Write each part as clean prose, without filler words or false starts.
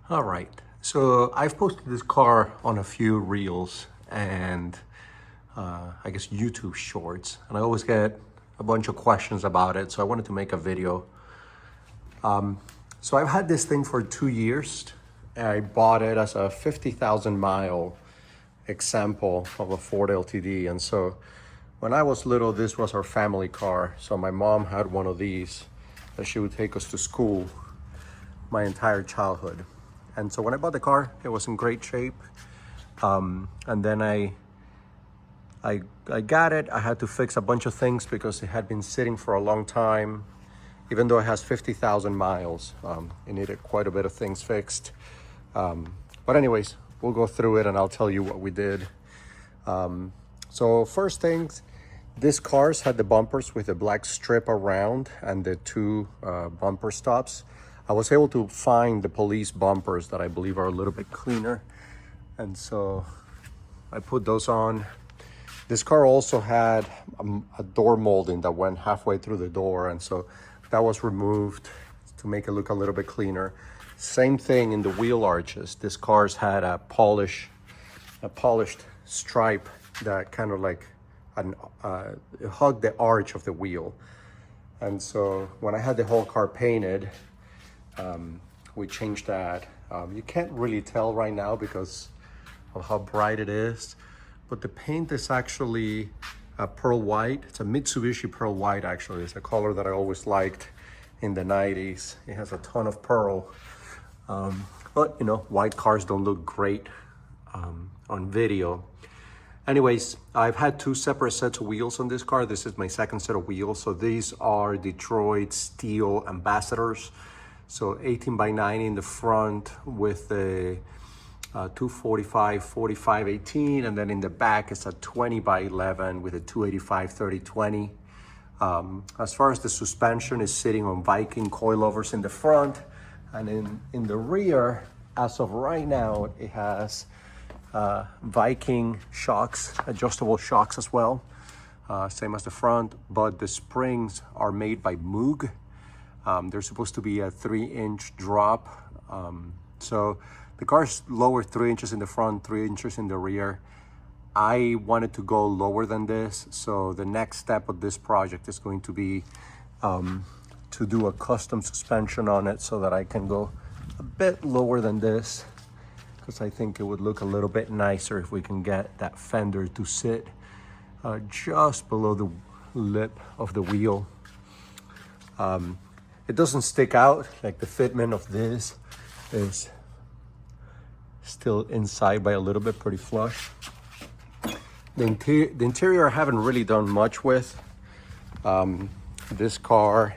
All right, so I've posted this car on a few reels and I guess YouTube shorts, and I always get a bunch of questions about it, so I wanted to make a video. So I've had this thing for 2 years. I bought it as a 50,000 mile example of a Ford LTD, and so when I was little, this was our family car. So my mom had one of these that she would take us to school my entire childhood. And so when I bought the car, it was in great shape. And then I got it. I had to fix a bunch of things because it had been sitting for a long time. Even though it has 50,000 miles, it needed quite a bit of things fixed. But anyways, we'll go through it and I'll tell you what we did. So first things, this car's had the bumpers with a black strip around and the two bumper stops. I was able to find the police bumpers that I believe are a little bit cleaner. And so I put those on. This car also had a door molding that went halfway through the door. And so that was removed to make it look a little bit cleaner. Same thing in the wheel arches. This car's had a polished stripe that kind of like hugged the arch of the wheel. And so when I had the whole car painted, we changed that. You can't really tell right now because of how bright it is, but the paint is actually pearl white. It's a Mitsubishi pearl white, actually. It's a color that I always liked in the 90s. It has a ton of pearl. But you know, white cars don't look great on video. Anyways, I've had two separate sets of wheels on this car. This is my second set of wheels. So these are Detroit Steel Ambassadors. So 18 by 90 in the front with the 245, 45, 18. And then in the back, it's a 20 by 11 with a 285, 30, 20. As far as the suspension, is sitting on Viking coilovers in the front. And in the rear, as of right now, it has Viking shocks, adjustable shocks as well. Same as the front, but the springs are made by Moog. They're supposed to be a 3-inch drop. So the car's lower 3 inches in the front, 3 inches in the rear. I wanted to go lower than this. So the next step of this project is going to be to do a custom suspension on it so that I can go a bit lower than this, because I think it would look a little bit nicer if we can get that fender to sit just below the lip of the wheel. It doesn't stick out, like the fitment of this is still inside by a little bit, pretty flush. The interior I haven't really done much with. This car,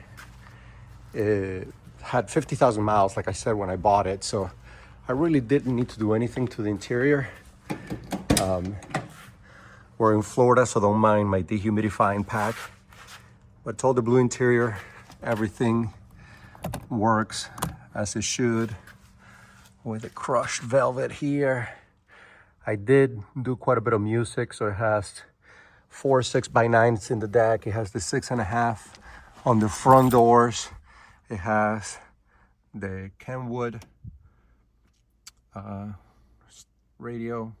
it had 50,000 miles, like I said, when I bought it. So I really didn't need to do anything to the interior. We're in Florida, so don't mind my dehumidifying pack. But it's all the blue interior, everything works as it should with the crushed velvet here. I did do quite a bit of music, so it has 4 6x9s in the deck. It has the 6.5 on the front doors. It has the Kenwood radio,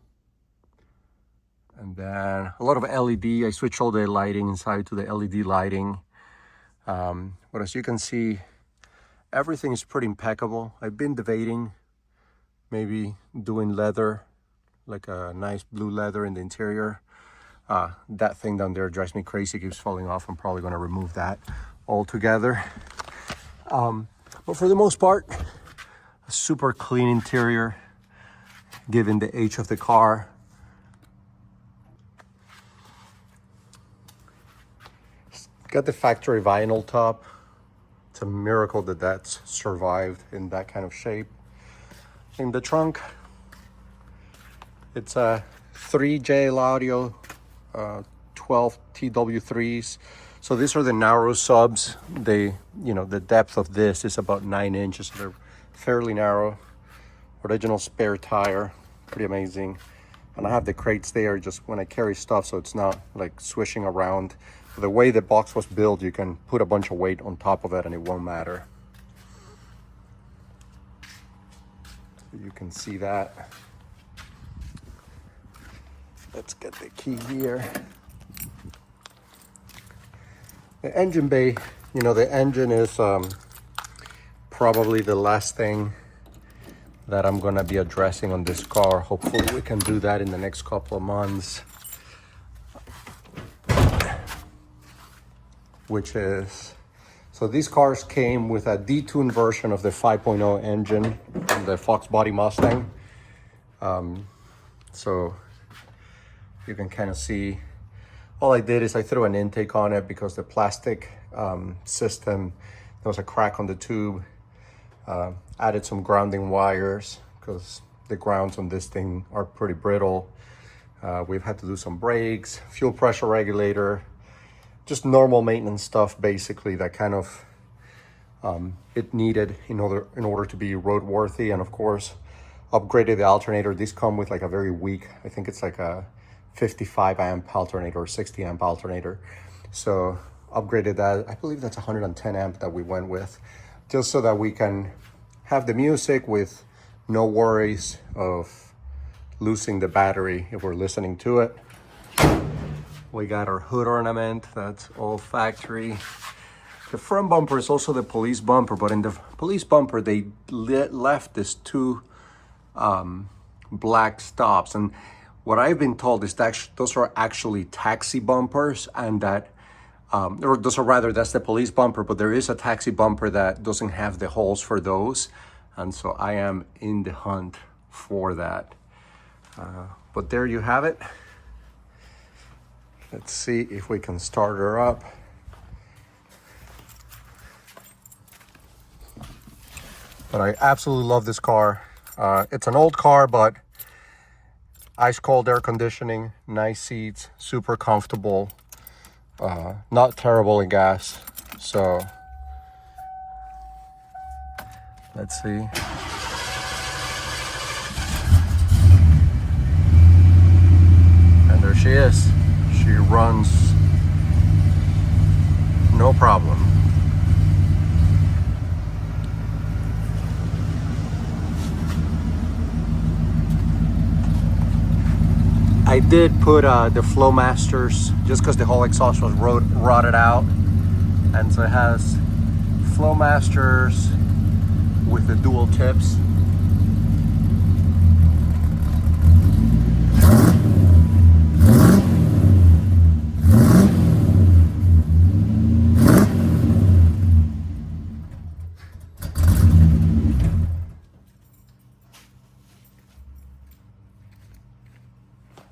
and then a lot of LED. I switched all the lighting inside to the LED lighting. But as you can see, everything is pretty impeccable. I've been debating maybe doing leather, like a nice blue leather in the interior. That thing down there drives me crazy, it keeps falling off. I'm probably gonna remove that altogether. But for the most part, a super clean interior, given the age of the car. It's got the factory vinyl top. It's a miracle that that's survived in that kind of shape. In the trunk, it's a 3 JL Audio 12 TW3s. So these are the narrow subs. The depth of this is about 9 inches. So they're fairly narrow. Original spare tire, pretty amazing. And I have the crates there just when I carry stuff, so it's not like swishing around. The way the box was built, you can put a bunch of weight on top of it and it won't matter. So you can see that. Let's get the key here. The engine bay, you know, the engine is probably the last thing that I'm gonna be addressing on this car. Hopefully we can do that in the next couple of months. Which is, so these cars came with a detuned version of the 5.0 engine from the Fox Body Mustang. So you can kind of see, all I did is I threw an intake on it because the plastic system, there was a crack on the tube. Added some grounding wires because the grounds on this thing are pretty brittle. We've had to do some brakes, fuel pressure regulator, just normal maintenance stuff basically that kind of it needed in order to be roadworthy. And of course upgraded the alternator. These come with like a very weak, I think it's like a 55 amp alternator or 60 amp alternator. So upgraded that. I believe that's 110 amp that we went with, just so that we can have the music with no worries of losing the battery if we're listening to it. We got our hood ornament, that's all factory. The front bumper is also the police bumper, but in the police bumper, they left these two black stops. And what I've been told is that those are actually taxi bumpers, and that, or those are rather, that's the police bumper, but there is a taxi bumper that doesn't have the holes for those. And so I am in the hunt for that. But there you have it. Let's see if we can start her up. But I absolutely love this car. It's an old car, but ice cold air conditioning, nice seats, super comfortable, not terrible in gas. So let's see. And there she is. She runs no problem. I did put the Flowmasters just because the whole exhaust was rotted out, and so it has Flowmasters with the dual tips.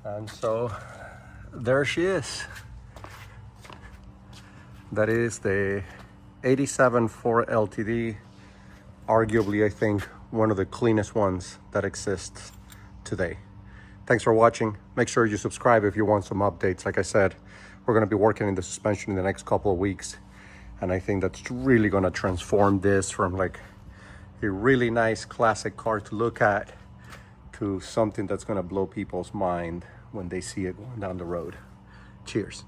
And so there she is. That is the 87 Ford LTD. Arguably, I think, one of the cleanest ones that exists today. Thanks for watching. Make sure you subscribe if you want some updates. Like I said, we're going to be working in the suspension in the next couple of weeks. And I think that's really going to transform this from like a really nice classic car to look at to something that's going to blow people's mind when they see it going down the road. Cheers.